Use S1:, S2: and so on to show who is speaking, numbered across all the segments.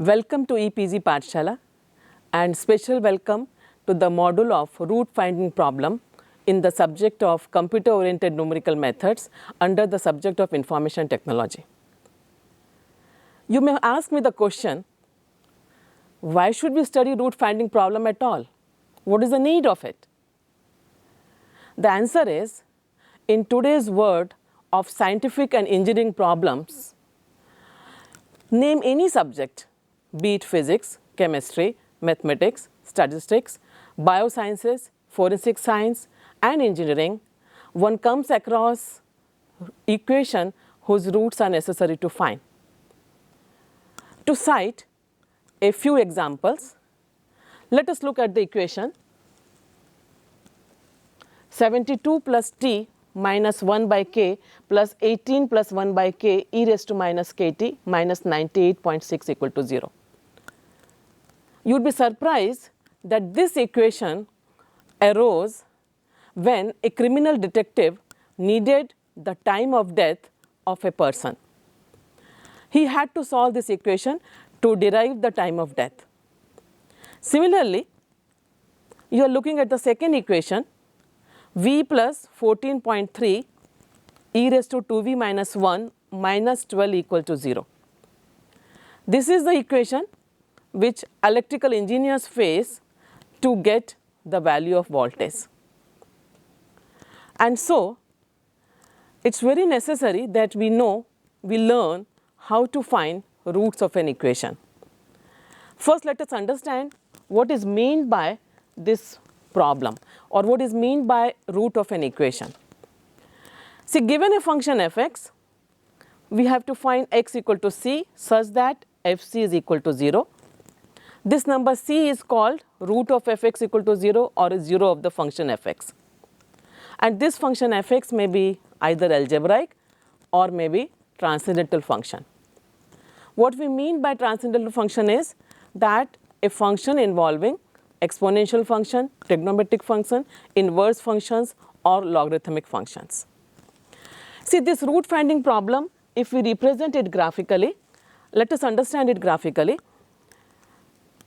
S1: Welcome to EPG Pathshala and special welcome to the module of root finding problem in the subject of computer oriented numerical methods under the subject of information technology. You may ask me the question, why should we study root finding problem at all? What is the need of it? The answer is, in today's world of scientific and engineering problems, name any subject, be it physics, chemistry, mathematics, statistics, biosciences, forensic science and engineering, one comes across equation whose roots are necessary to find. To cite a few examples, let us look at the equation 72 plus t minus 1 by k plus 18 plus 1 by k e raised to minus kt minus 98.6 equal to 0. You would be surprised that this equation arose when a criminal detective needed the time of death of a person. He had to solve this equation to derive the time of death. Similarly, you are looking at the second equation, v plus 14.3 e raised to 2v minus 1 minus 12 equal to 0. This is the equation which electrical engineers face to get the value of voltage. And so, it is very necessary that we learn how to find roots of an equation. First, let us understand what is meant by this problem or what is meant by root of an equation. See, given a function fx, we have to find x equal to c such that fc is equal to 0. This number c is called root of fx equal to 0 or is 0 of the function fx. And this function fx may be either algebraic or may be transcendental function. What we mean by transcendental function is that a function involving exponential function, trigonometric function, inverse functions or logarithmic functions. See, this root finding problem, if we represent it graphically, let us understand it graphically.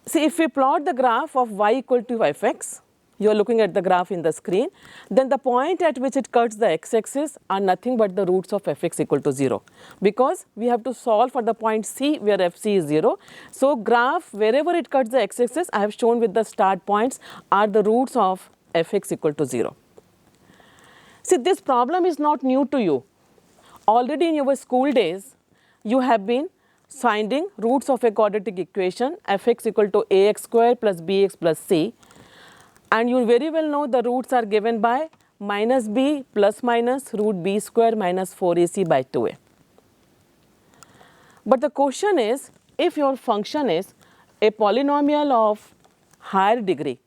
S1: See, if we plot the graph of y equal to fx, you are looking at the graph in the screen, then the point at which it cuts the x-axis are nothing but the roots of fx equal to 0, because we have to solve for the point c where fc is 0. So, graph wherever it cuts the x-axis, I have shown with the start points are the roots of fx equal to 0. See, this problem is not new to you. Already in your school days, you have been finding roots of a quadratic equation fx equal to ax square plus bx plus c, and you very well know the roots are given by minus b plus minus root b square minus 4ac by 2a. But the question is, if your function is a polynomial of higher degree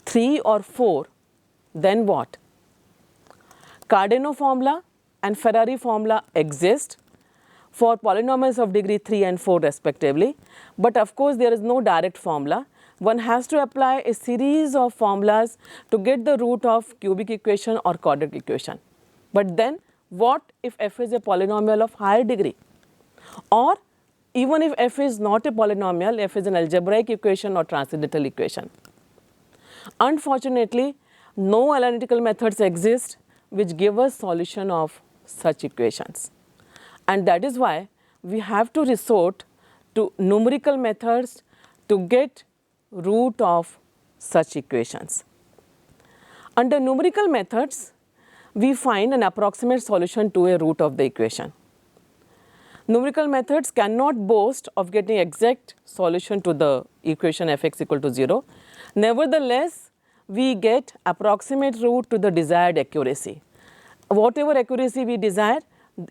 S1: 3 or 4, then what? Cardano formula and Ferrari formula exist for polynomials of degree 3 and 4 respectively, but of course there is no direct formula. One has to apply a series of formulas to get the root of cubic equation or quadratic equation. But then what if f is a polynomial of higher degree? Or even if f is not a polynomial, f is an algebraic equation or transcendental equation. Unfortunately, no analytical methods exist which give us solution of such equations. And that is why we have to resort to numerical methods to get root of such equations. Under numerical methods, we find an approximate solution to a root of the equation. Numerical methods cannot boast of getting exact solution to the equation fx equal to 0. Nevertheless, we get approximate root to the desired accuracy. Whatever accuracy we desire,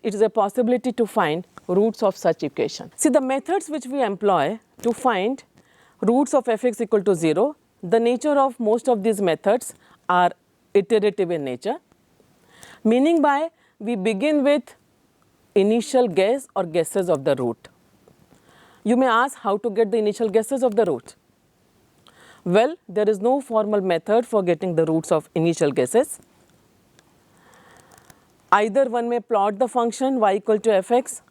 S1: it is a possibility to find roots of such equation. See, the methods which we employ to find roots of fx equal to 0, the nature of most of these methods are iterative in nature, meaning by we begin with initial guess or guesses of the root. You may ask how to get the initial guesses of the root. Well, there is no formal method for getting the roots of initial guesses. Either one may plot the function y equal to fx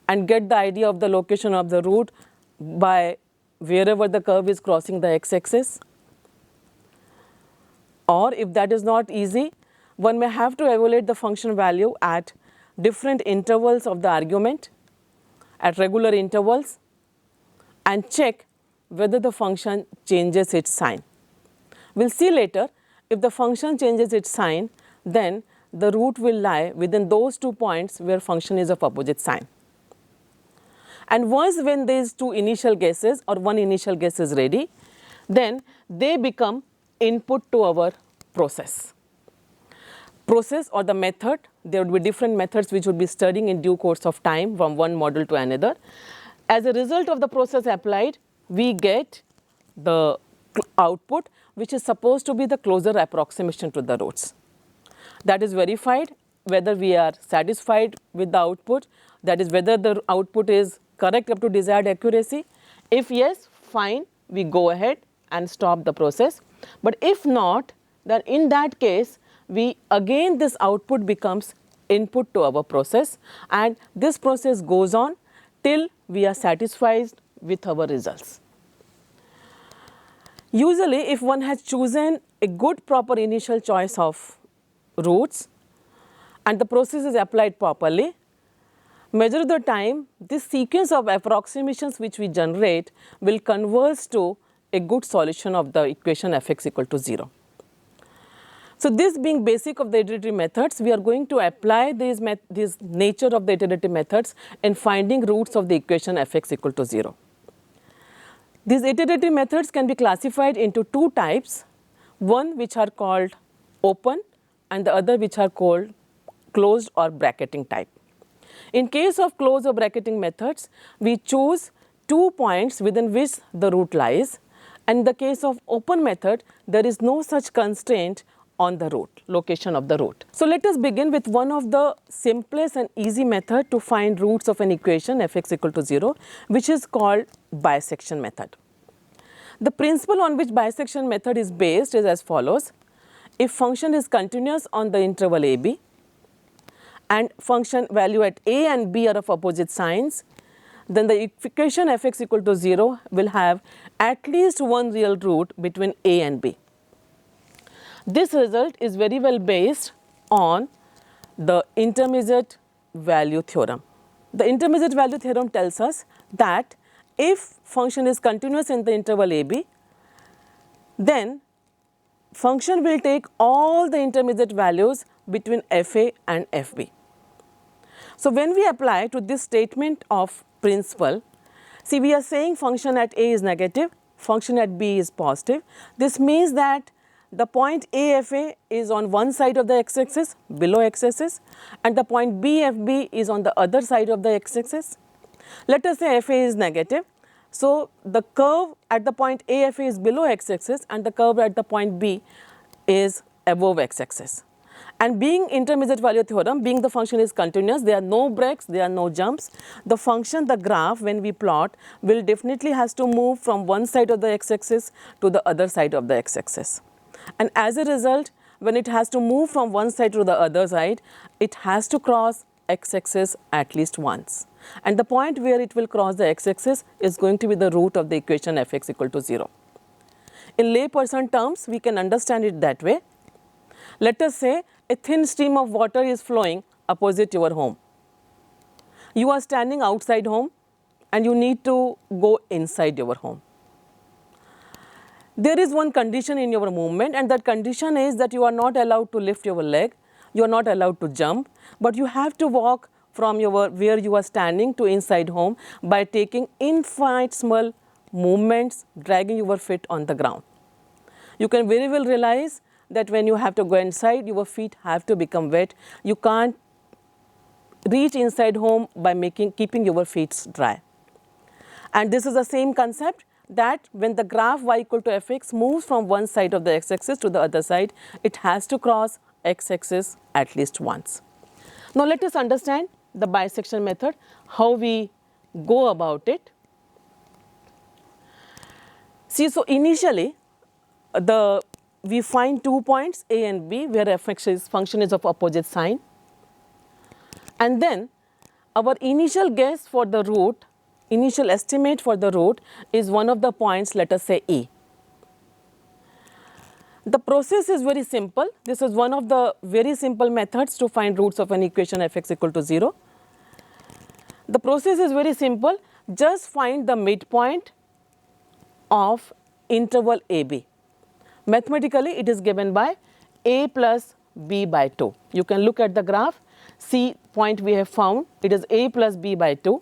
S1: and get the idea of the location of the root by wherever the curve is crossing the x-axis. Or if that is not easy, one may have to evaluate the function value at different intervals of the argument, at regular intervals, and check whether the function changes its sign. We will see later, if the function changes its sign, then the root will lie within those 2 points where function is of opposite sign. And once when these 2 initial guesses or 1 initial guess is ready, then they become input to our process. Process or the method, there would be different methods which would be studying in due course of time from one model to another. As a result of the process applied, we get the output which is supposed to be the closer approximation to the roots. That is verified whether we are satisfied with the output, that is whether the output is correct up to desired accuracy. If yes, fine, we go ahead and stop the process. But if not, then in that case, this output becomes input to our process, and this process goes on till we are satisfied with our results. Usually, if one has chosen a good proper initial choice of roots and the process is applied properly, majority of the time this sequence of approximations which we generate will converge to a good solution of the equation f(x) equal to 0. So, this being basic of the iterative methods, we are going to apply this nature of the iterative methods in finding roots of the equation f(x) equal to 0. These iterative methods can be classified into 2 types, one which are called open and the other which are called closed or bracketing type. In case of closed or bracketing methods, we choose 2 points within which the root lies, and in the case of open method, there is no such constraint on the root, location of the root. So, let us begin with one of the simplest and easy method to find roots of an equation f(x) equal to 0, which is called bisection method. The principle on which bisection method is based is as follows. If function is continuous on the interval a b and function value at a and b are of opposite signs, then the equation f(x) equal to 0 will have at least one real root between a and b. This result is very well based on the intermediate value theorem. The intermediate value theorem tells us that if function is continuous in the interval a b, then function will take all the intermediate values between f(a) and f(b). So, when we apply to this statement of principle, see, we are saying function at a is negative, function at b is positive. This means that the point a f(a) is on one side of the x-axis, below x-axis, and the point b f(b) is on the other side of the x-axis. Let us say f(a) is negative. So, the curve at the point a f(a) is below x-axis and the curve at the point b is above x-axis. And being intermediate value theorem, being the function is continuous, there are no breaks, there are no jumps. The function, the graph, when we plot, will definitely has to move from one side of the x-axis to the other side of the x-axis. And as a result, when it has to move from one side to the other side, it has to cross x-axis at least once. And the point where it will cross the x-axis is going to be the root of the equation f(x) equal to 0. In layperson terms, we can understand it that way. Let us say a thin stream of water is flowing opposite your home. You are standing outside home and you need to go inside your home. There is one condition in your movement, and that condition is that you are not allowed to lift your leg, you are not allowed to jump, but you have to walk from where you are standing to inside home by taking infinite small movements, dragging your feet on the ground. You can very well realize that when you have to go inside, your feet have to become wet. You can't reach inside home by keeping your feet dry. And this is the same concept, that when the graph y equal to f(x) moves from one side of the x-axis to the other side, it has to cross x-axis at least once. Now, let us understand the bisection method, how we go about it. See, so initially we find 2 points a and b where function is of opposite sign, and then our initial guess for the root initial estimate for the root is one of the points, let us say E. The process is very simple. This is one of the very simple methods to find roots of an equation f(x) equal to 0. The process is very simple. Just find the midpoint of interval AB. Mathematically, it is given by A plus B by 2. You can look at the graph. C point we have found, it is A plus B by 2.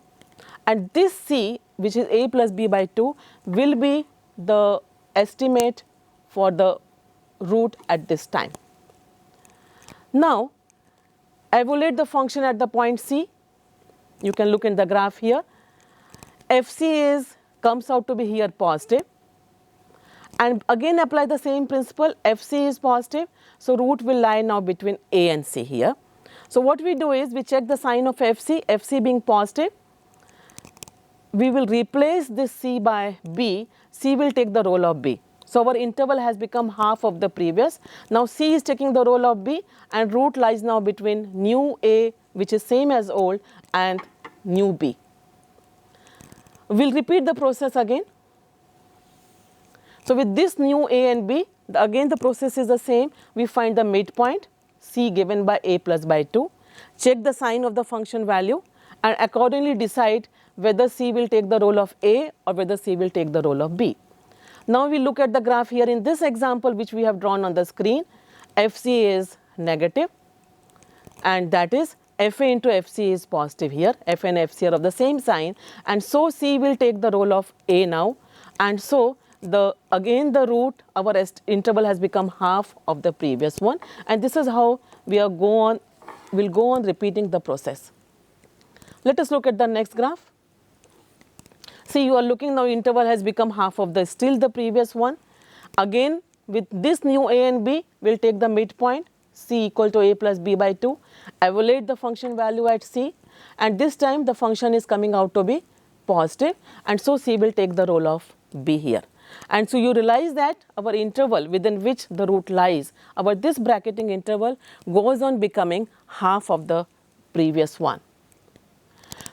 S1: And this C, which is A plus B by 2, will be the estimate for the root at this time. Now, evaluate the function at the point C. You can look in the graph here. FC comes out to be here positive. And again apply the same principle, FC is positive. So, root will lie now between A and C here. So, what we do is we check the sign of FC being positive. We will replace this C by B, C will take the role of B. So, our interval has become half of the previous. Now, C is taking the role of B and root lies now between new A, which is same as old, and new B. We will repeat the process again. So, with this new A and B, again the process is the same. We find the midpoint, C given by A plus by 2, check the sign of the function value and accordingly decide whether C will take the role of A or whether C will take the role of B. Now, we look at the graph here in this example which we have drawn on the screen. FC is negative and that is FA into FC is positive here. F and FC are of the same sign, and so C will take the role of A now, and so again the root, our interval has become half of the previous one, and this is how we'll go on repeating the process. Let us look at the next graph. See, you are looking now, interval has become half of the previous one. Again with this new A and B, we'll take the midpoint, C equal to A plus B by 2, evaluate the function value at C, and this time the function is coming out to be positive, and so C will take the role of B here. And so you realize that our interval within which the root lies, this bracketing interval goes on becoming half of the previous one.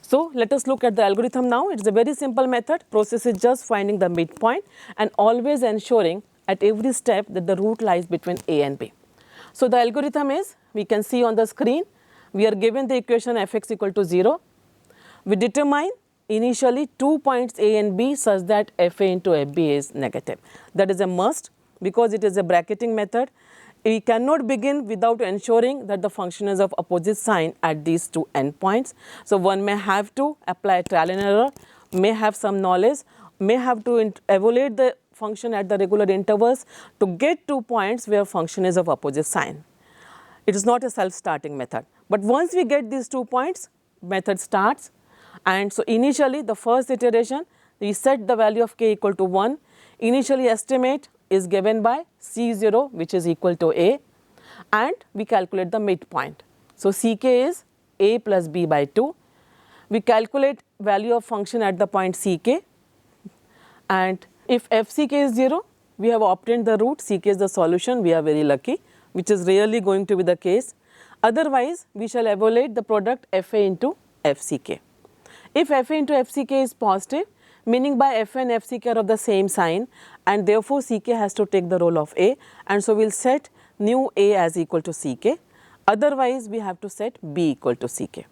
S1: So, let us look at the algorithm now. It is a very simple method. Process is just finding the midpoint and always ensuring at every step that the root lies between A and B. So, the algorithm is, we can see on the screen, we are given the equation f(x) equal to 0. We determine initially 2 points A and B such that FA into FB is negative. That is a must because it is a bracketing method. We cannot begin without ensuring that the function is of opposite sign at these two endpoints. So, one may have to apply trial and error, may have some knowledge, may have to evaluate the function at the regular intervals to get 2 points where function is of opposite sign. It is not a self-starting method. But once we get these 2 points, method starts. And so, initially the first iteration, we set the value of k equal to 1. Initially estimate is given by C0, which is equal to A, and we calculate the midpoint. So, Ck is A plus B by 2. We calculate value of function at the point Ck, and if Fck is 0, we have obtained the root. Ck is the solution, we are very lucky, which is rarely going to be the case. Otherwise, we shall evaluate the product Fa into Fck. If Fa into Fck is positive, meaning by F and Fck are of the same sign, and therefore Ck has to take the role of A, and so we will set new A as equal to Ck. Otherwise, we have to set B equal to Ck.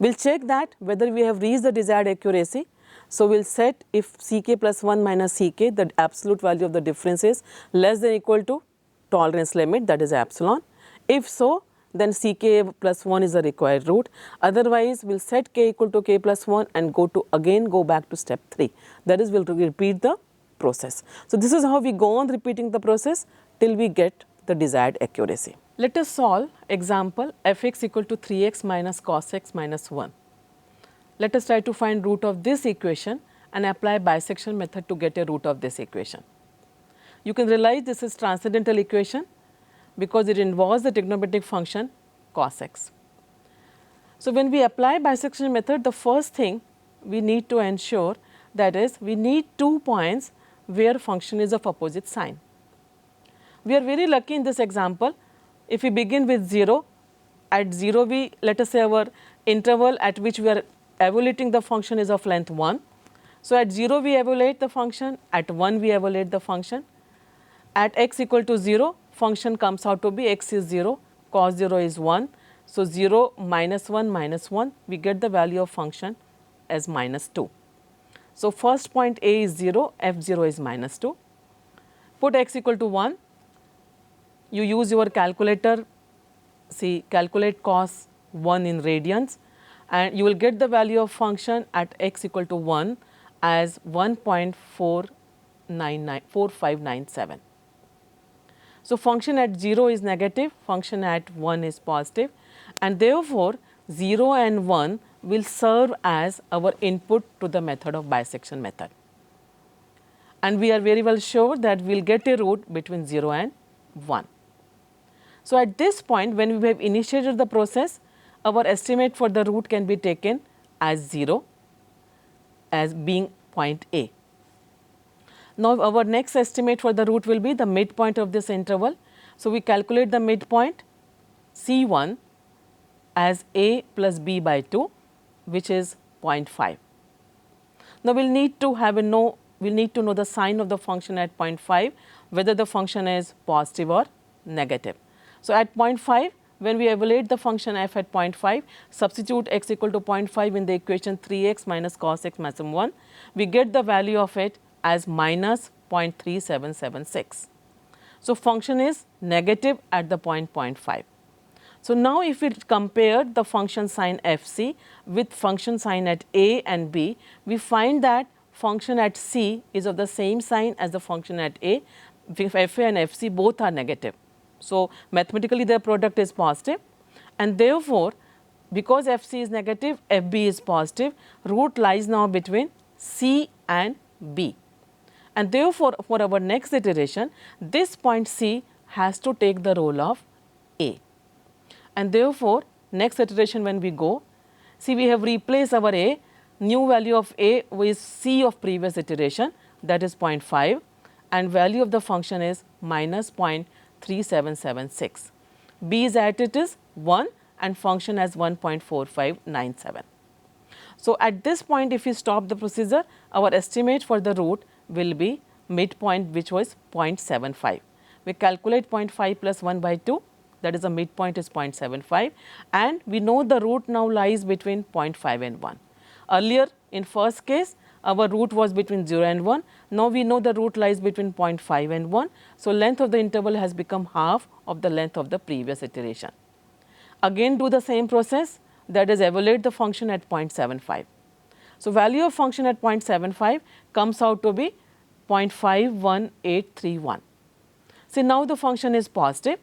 S1: We will check that whether we have reached the desired accuracy. So, we will set if Ck plus 1 minus Ck, the absolute value of the difference is less than or equal to tolerance limit, that is epsilon. If so, then Ck plus 1 is the required root. Otherwise, we will set k equal to k plus 1 and go back to step 3. That is, we will repeat the process. So, this is how we go on repeating the process till we get the desired accuracy. Let us solve example f(x) equal to 3x minus cos x minus 1. Let us try to find root of this equation and apply bisection method to get a root of this equation. You can realize this is transcendental equation because it involves the trigonometric function cos x. So, when we apply bisection method, the first thing we need to ensure, that is, we need 2 points where function is of opposite sign. We are very lucky in this example. If we begin with 0, at 0 let us say our interval at which we are evaluating the function is of length 1. So, at 0 we evaluate the function, at 1 we evaluate the function. At x equal to 0, function comes out to be x is 0, cos 0 is 1. So, 0 minus 1, we get the value of function as minus 2. So, first point A is 0, f0 is minus 2. Put x equal to 1, you use your calculator, see calculate cos 1 in radians, and you will get the value of function at x equal to 1 as 1.4597. So, function at 0 is negative, function at 1 is positive, and therefore, 0 and 1 will serve as our input to the method of bisection method. And we are very well sure that we will get a root between 0 and 1. So, at this point when we have initiated the process, our estimate for the root can be taken as 0 as being point A. Now, our next estimate for the root will be the midpoint of this interval. So, we calculate the midpoint C1 as A plus B by 2, which is 0.5. Now, we will need to know the sign of the function at 0.5, whether the function is positive or negative. So, at 0.5, when we evaluate the function f at 0.5, substitute x equal to 0.5 in the equation 3x minus cos x maximum 1, we get the value of it as minus 0.3776. So, function is negative at the point 0.5. So, now if we compare the function sign fc with function sign at a and b, we find that function at c is of the same sign as the function at a, fa and fc both are negative. So, mathematically their product is positive, and therefore, because fc is negative, fb is positive, root lies now between c and b. And therefore, for our next iteration, this point C has to take the role of A. And therefore, next iteration when we go, see we have replaced our A, new value of A with C of previous iteration, that is 0.5, and value of the function is minus 0.3776. B is at it is 1 and function as 1.4597. So, at this point if we stop the procedure, our estimate for the root will be midpoint, which was 0.75. We calculate 0.5 plus 1 by 2, that is the midpoint is 0.75, and we know the root now lies between 0.5 and 1. Earlier in first case our root was between 0 and 1, now we know the root lies between 0.5 and 1. So, length of the interval has become half of the length of the previous iteration. Again do the same process, that is evaluate the function at 0.75. So, value of function at 0.75 comes out to be 0.51831. See, now the function is positive.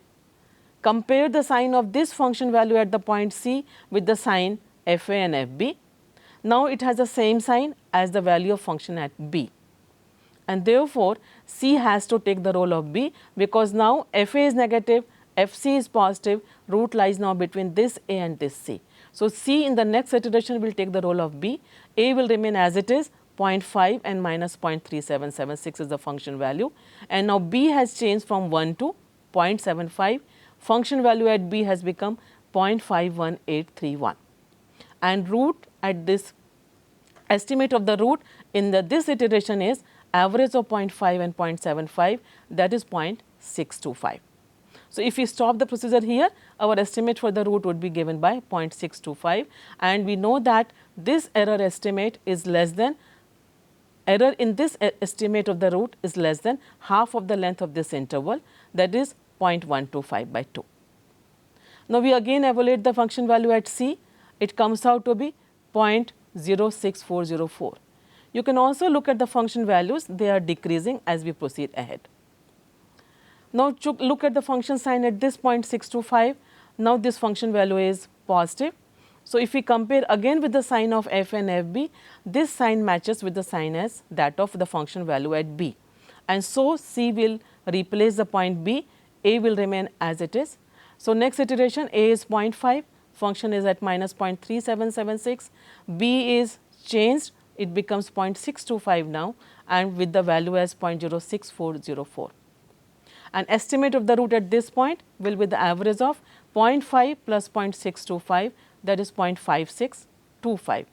S1: Compare the sign of this function value at the point C with the sign fa and fb. Now, it has the same sign as the value of function at b, and therefore, C has to take the role of b, because now fa is negative, fc is positive, root lies now between this a and this c. So, C in the next iteration will take the role of b, a will remain as it is 0.5 and minus 0.3776 is the function value, and now b has changed from 1 to 0.75, function value at b has become 0.51831, and root at this estimate of the root in this iteration is average of 0.5 and 0.75, that is 0.625. So, if we stop the procedure here, our estimate for the root would be given by 0.625, and we know that this error estimate is less than, error in this estimate of the root is less than half of the length of this interval, that is 0.125 by 2. Now, we again evaluate the function value at C, it comes out to be 0.06404. You can also look at the function values, they are decreasing as we proceed ahead. Now, look at the function sign at this point 625. Now, this function value is positive. So, if we compare again with the sign of f and fb, this sign matches with the sign as that of the function value at b. And so, C will replace the point b, a will remain as it is. So, next iteration a is 0.5, function is at minus 0.3776, b is changed, it becomes 0.625 now, and with the value as 0.06404. And estimate of the root at this point will be the average of 0.5 plus 0.625, that is 0.5625.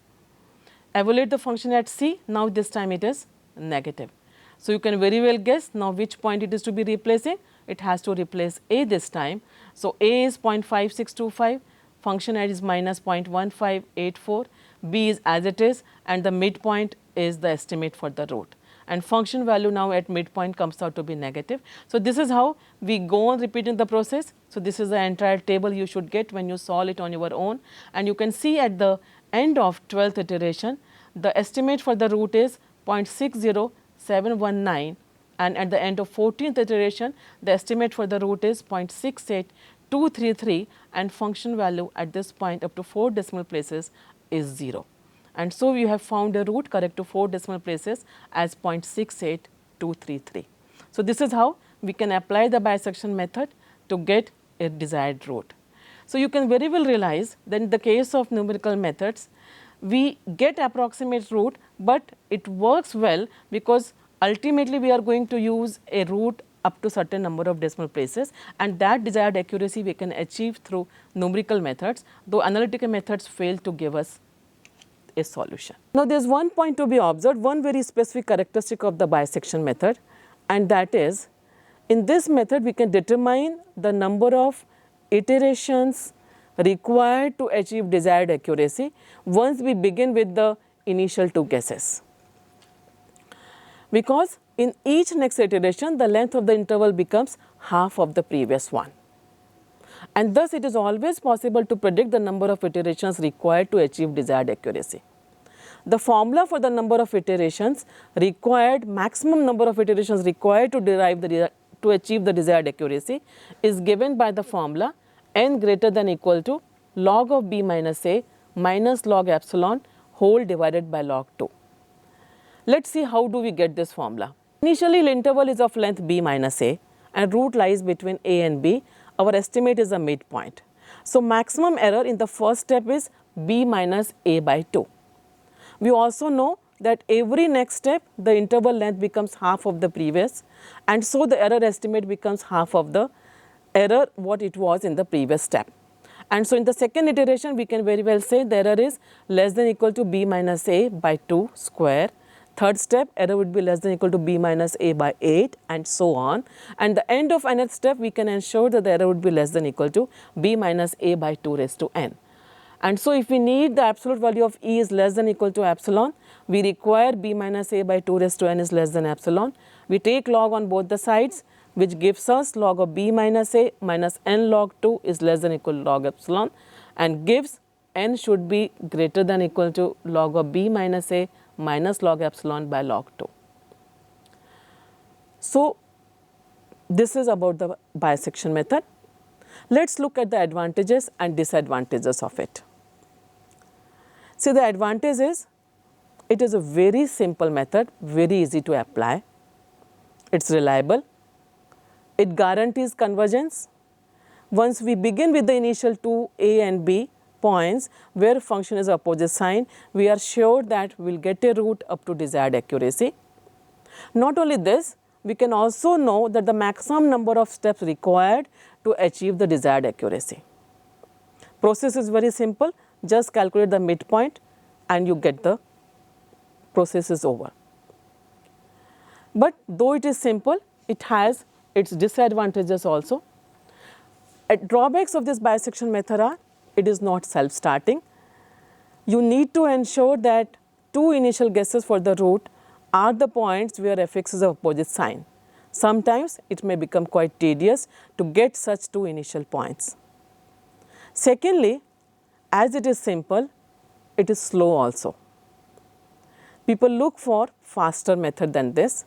S1: evaluate the function at C. Now this time it is negative. So you can very well guess now which point it is to be replacing. It has to replace A this time. So A is 0.5625, function at is minus 0.1584, B is as it is, and the midpoint is the estimate for the root. And function value now at midpoint comes out to be negative. So this is how we go on repeating the process. So this is the entire table you should get when you solve it on your own. And you can see at the end of 12th iteration, the estimate for the root is 0.60719, and at the end of 14th iteration, the estimate for the root is 0.68233, and function value at this point up to 4 decimal places is 0. And so we have found a root correct to 4 decimal places as 0.68233. So this is how we can apply the bisection method to get a desired root. So you can very well realize that in the case of numerical methods, we get approximate root, but it works well because ultimately we are going to use a root up to certain number of decimal places, and that desired accuracy we can achieve through numerical methods, though analytical methods fail to give us a solution. Now there is one point to be observed, one very specific characteristic of the bisection method, and that is in this method we can determine the number of iterations required to achieve desired accuracy once we begin with the initial 2 guesses. Because in each next iteration the length of the interval becomes half of the previous one. And thus it is always possible to predict the number of iterations required to achieve desired accuracy. The formula for the number of iterations required, maximum number of iterations required to achieve the desired accuracy is given by the formula n greater than equal to log of b minus a minus log epsilon whole divided by log 2. Let us see how do we get this formula. Initially the interval is of length b minus a and root lies between a and b. Our estimate is a midpoint. So maximum error in the first step is b minus a by 2. We also know that every next step the interval length becomes half of the previous, and so the error estimate becomes half of the error what it was in the previous step. And so in the second iteration we can very well say the error is less than equal to b minus a by 2 square. Third step error would be less than equal to b minus a by 8, and so on. And the end of another step we can ensure that the error would be less than equal to b minus a by 2 raised to n. And so if we need the absolute value of E is less than equal to epsilon, we require b minus a by 2 raised to n is less than epsilon. We take log on both the sides, which gives us log of b minus a minus n log 2 is less than equal to log epsilon, and gives n should be greater than equal to log of b minus a minus log epsilon by log 2. So this is about the bisection method. Let us look at the advantages and disadvantages of it. See, the advantage is it is a very simple method, very easy to apply, it is reliable, it guarantees convergence. Once we begin with the initial 2 a and b points where function is opposite sign, we are sure that we will get a root up to desired accuracy. Not only this, we can also know that the maximum number of steps required to achieve the desired accuracy. Process is very simple, just calculate the midpoint and you get the process is over. But though it is simple, it has its disadvantages also. Drawbacks of this bisection method are it is not self-starting. You need to ensure that 2 initial guesses for the root are the points where fx is of opposite sign. Sometimes it may become quite tedious to get such 2 initial points. Secondly, as it is simple, it is slow also. People look for faster method than this.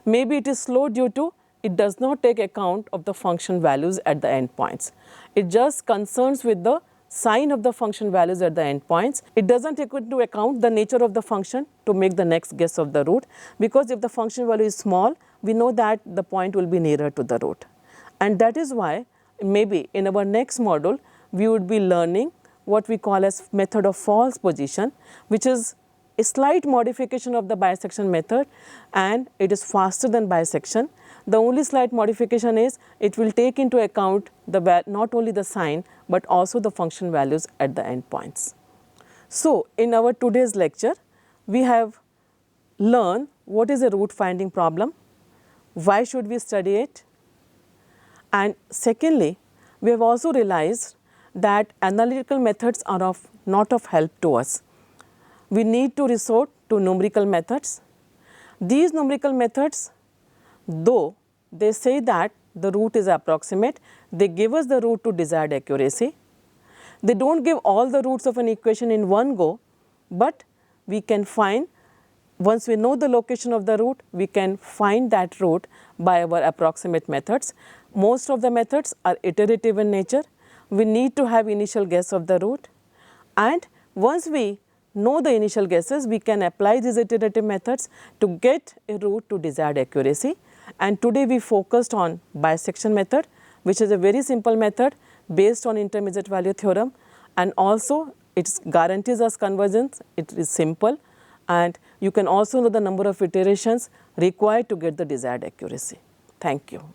S1: Maybe it is slow due to it does not take account of the function values at the endpoints. It just concerns with the sign of the function values at the endpoints. It does not take into account the nature of the function to make the next guess of the root, because if the function value is small, we know that the point will be nearer to the root. And that is why maybe in our next module, we would be learning what we call as method of false position, which is a slight modification of the bisection method, and it is faster than bisection. The only slight modification is it will take into account not only the sign but also the function values at the endpoints. So in our today's lecture, we have learned what is a root finding problem, why should we study it, and secondly, we have also realized that analytical methods are not of help to us. We need to resort to numerical methods. These numerical methods, though they say that the root is approximate, they give us the root to desired accuracy. They don't give all the roots of an equation in one go, but we can find, once we know the location of the root, we can find that root by our approximate methods. Most of the methods are iterative in nature. We need to have initial guess of the root, and once we know the initial guesses, we can apply these iterative methods to get a root to desired accuracy. And today we focused on bisection method, which is a very simple method based on intermediate value theorem, and also it guarantees us convergence. It is simple, and you can also know the number of iterations required to get the desired accuracy. Thank you.